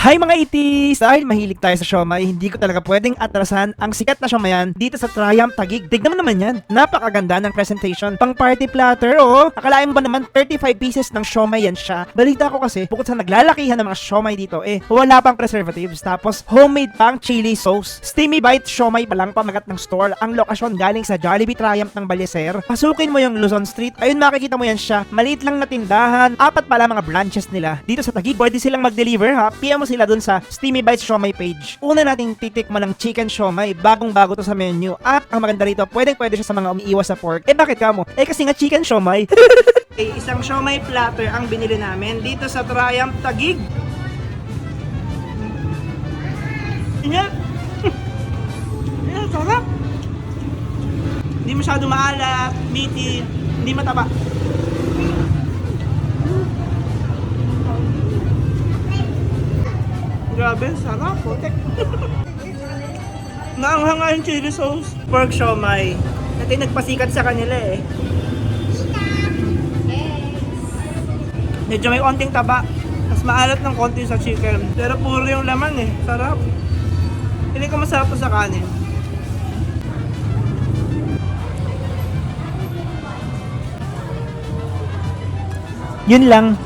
Hi mga itis! Dahil mahilig tayo sa siomay, hindi ko talaga pwedeng atrasan ang sikat na siomayan dito sa Triumph Taguig. Tignan mo naman yan. Napakaganda ng presentation. Pang party platter, oh. Akalain mo ba naman 35 pieces ng siomay yan siya? Balita ko kasi, bukod sa naglalakihan ng mga siomay dito, wala pang preservatives. Tapos, homemade pang chili sauce. Steamy Bite siomay pa lang pamagat ng store. Ang lokasyon galing sa Jollibee Triumph ng Balyeser. Pasukin mo yung Luzon Street. Ayun, makikita mo yan siya. Maliit lang na tindahan. 4 pala mga branches nila. Dito sa Taguig, pwede silang mag-deliver ha. PM mo sila dun sa Steamy Bites Siomay page. Una nating titikman ng chicken siomay, bagong-bago to sa menu. At ang maganda rito, pwede siya sa mga umiiwas sa pork. Bakit ka mo? Kasi nga chicken siomay. Isang siomay platter ang binili namin dito sa Triumph Taguig. Yan. Yan, sarap. Hindi masyado maalat, meaty, hindi mataba. Grabe, sarap. Putek. Naanghanga yung chili sauce. Pork siomay. Natin nagpasikat sa kanila Medyo may konting taba. Mas maalat ng konti sa chicken. Pero puro yung laman Sarap. Hindi ko masarap to sa kanin. Yun lang.